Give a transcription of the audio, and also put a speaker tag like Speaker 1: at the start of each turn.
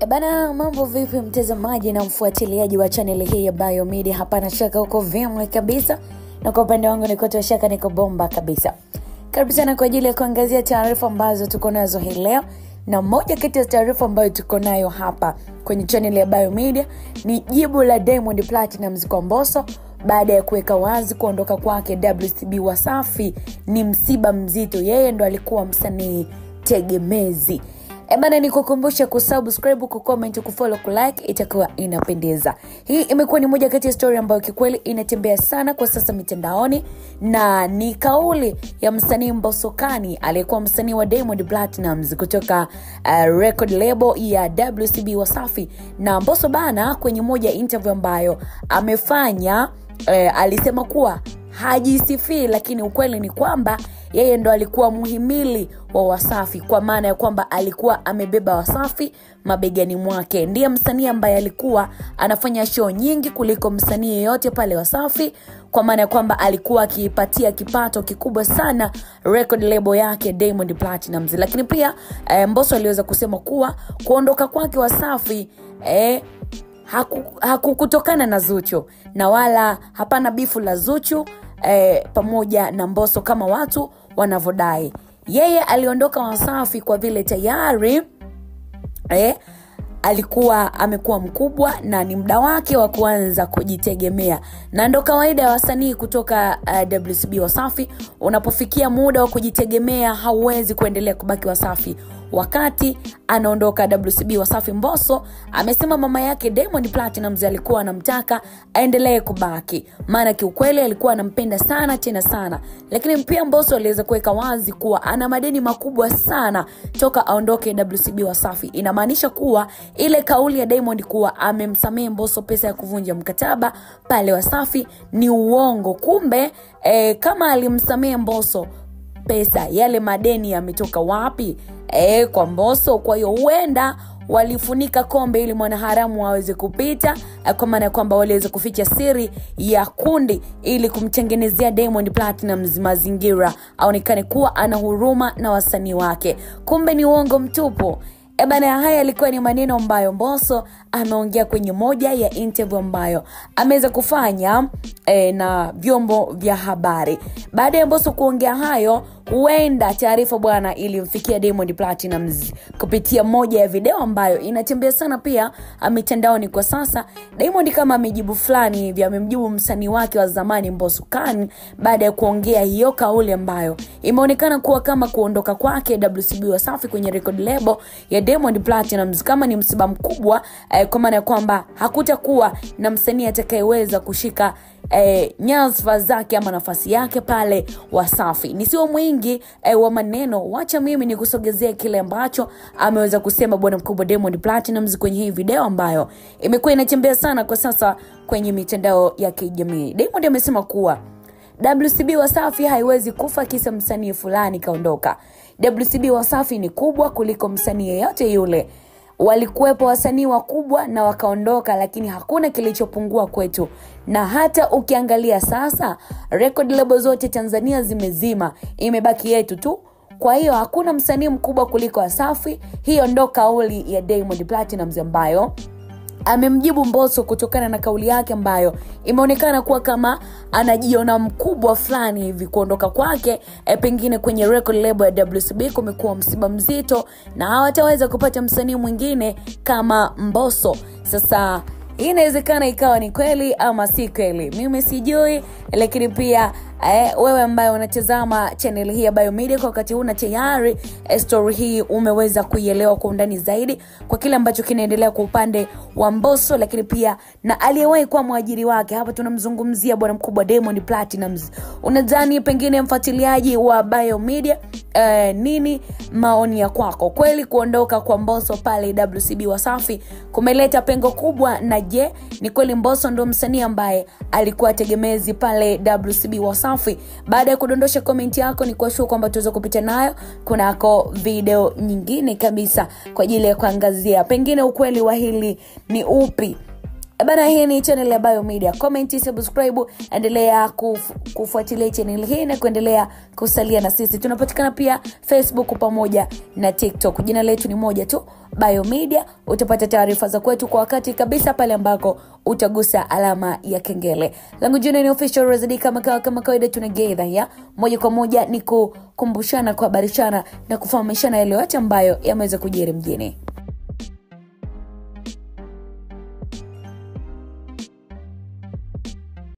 Speaker 1: Bana, mambo vipi mtazamaji na mfuatiliaji wa channel hii ya Biomedia? Hapana shaka uko vyema kabisa, na kwa upande wangu niko toa shaka niko bomba kabisa. Karibu sana kwa ajili ya kuangazia taarifa ambazo tuko nazo hii leo, na moja kati ya taarifa ambayo tuko nayo hapa kwenye channel ya Biomedia ni jibu la Diamond Platnumz kwa Mbosso baada ya kuweka wazi kuondoka kwake WCB Wasafi ni msiba mzito. Yeye ndo alikuwa msanii tegemezi. Bana, nikukumbusha kusubscribe, kucomment, kufollow, kulike, itakuwa inapendeza. Hii imekuwa ni moja kati ya story ambayo kikweli inatembea sana kwa sasa mitandaoni, na ni kauli ya msanii Mbosso Kani aliyekuwa msanii wa Diamond Platnumz kutoka record label ya WCB Wasafi. Na Mbosso bana, kwenye moja interview ambayo amefanya alisema kuwa hajisifii, lakini ukweli ni kwamba yeye ndo alikuwa muhimili wa Wasafi, kwa maana ya kwamba alikuwa amebeba Wasafi mabegani mwake. Ndiye msanii ambaye alikuwa anafanya show nyingi kuliko msanii yeyote pale Wasafi, kwa maana ya kwamba alikuwa akipatia kipato kikubwa sana record label yake Diamond Platnumz. Lakini pia Mbosso aliweza kusema kuwa kuondoka kwake Wasafi hakukutokana na Zuchu, na wala hapana bifu la Zuchu pamoja na Mbosso kama watu wanavodai. Yeye aliondoka Wasafi kwa vile tayari alikuwa amekuwa mkubwa na ni muda wake wa kuanza kujitegemea. Na ndo kawaida ya wasanii kutoka WCB Wasafi, unapofikia muda wa kujitegemea hauwezi kuendelea kubaki Wasafi. Wakati anaondoka WCB Wasafi, Mbosso amesema mama yake Diamond Platnumz alikuwa anamtaka aendelee kubaki, maana kiukweli alikuwa anampenda sana tena sana. Lakini pia Mbosso aliweza kuweka wazi kuwa ana madeni makubwa sana toka aondoke WCB Wasafi. Inamaanisha kuwa ile kauli ya Diamond kuwa amemsamehe Mbosso pesa ya kuvunja mkataba pale Wasafi ni uongo. Kumbe kama alimsamehe Mbosso, pesa yale madeni yametoka wapi? Kwa Mbosso. Kwa hiyo huenda walifunika kombe ili mwanaharamu aweze kupita, kwa maana kwamba waliweza kuficha siri ya kundi ili kumtengenezea Diamond Platnumz mazingira aonekane kuwa ana huruma na wasanii wake. Kumbe ni uongo mtupu. Bana, haya yalikuwa ni maneno ambayo Mbosso ameongea kwenye moja ya interview ambayo ameweza kufanya na vyombo vya habari. Baada ya Mbosso kuongea hayo, huenda taarifa bwana ilimfikia Diamond Platnumz kupitia moja ya video ambayo inatembea sana pia mitandaoni kwa sasa. Diamond kama amejibu fulani hivi, amemjibu msanii wake wa zamani Mbosso Kani baada ya kuongea hiyo kauli ambayo imeonekana kuwa kama kuondoka kwake WCB Wasafi kwenye record label ya Diamond Platnumz kama ni msiba mkubwa, kwa maana kwamba hakutakuwa na msanii atakayeweza kushika nyadhifa zake ama nafasi yake pale Wasafi. Nisiwe mwingi wa maneno, wacha mimi nikusogezea kile ambacho ameweza kusema bwana mkubwa Diamond Platnumz kwenye hii video ambayo imekuwa inatembea sana kwa sasa kwenye mitandao ya kijamii. Diamond amesema kuwa WCB Wasafi haiwezi kufa kisa msanii fulani kaondoka. WCB Wasafi ni kubwa kuliko msanii yeyote yule. Walikuwepo wasanii wakubwa na wakaondoka, lakini hakuna kilichopungua kwetu. Na hata ukiangalia sasa record label zote Tanzania zimezima, imebaki yetu tu. Kwa hiyo hakuna msanii mkubwa kuliko Wasafi. Hiyo ndo kauli ya Diamond Platnumz ambayo amemjibu Mbosso kutokana na kauli yake ambayo imeonekana kuwa kama anajiona mkubwa fulani hivi. Kuondoka kwake pengine kwenye record label ya WCB kumekuwa msiba mzito na hawataweza kupata msanii mwingine kama Mbosso. Sasa hii inawezekana ikawa ni kweli ama si kweli, mimi sijui. Lakini pia wewe ambaye unatazama channel hii ya Biomedia kwa wakati huu na tayari story hii umeweza kuielewa kwa undani zaidi kwa kile ambacho kinaendelea kwa upande wa Mbosso, lakini pia na aliyewahi kuwa mwajiri wake. Hapa tunamzungumzia bwana mkubwa Diamond Platnumz. Unadhani pengine mfuatiliaji wa Biomedia nini maoni ya kwako? Kweli kuondoka kwa Mbosso pale WCB Wasafi kumeleta pengo kubwa, na je, ni kweli Mbosso ndo msanii ambaye alikuwa tegemezi pale WCB Wasafi? Baada ya kudondosha comment yako, ni kuashukuru kwamba tuweza kupita nayo kunako video nyingine kabisa kwa ajili ya kuangazia pengine ukweli wa hili ni upi. Bana, hii ni channel ya Biomedia. Comment, subscribe, endelea kufuatilia channel hii na kuendelea kusalia na sisi. Tunapatikana pia Facebook pamoja na TikTok. Jina letu ni moja tu, Biomedia. Utapata taarifa za kwetu kwa wakati kabisa pale ambako utagusa alama ya kengele. Langu jina ni Official Razadi, kama kawaida together ya moja kwa moja ni kukumbushana, kuhabarishana na kufahamishana yale yote ambayo yameweza kujiri mjini.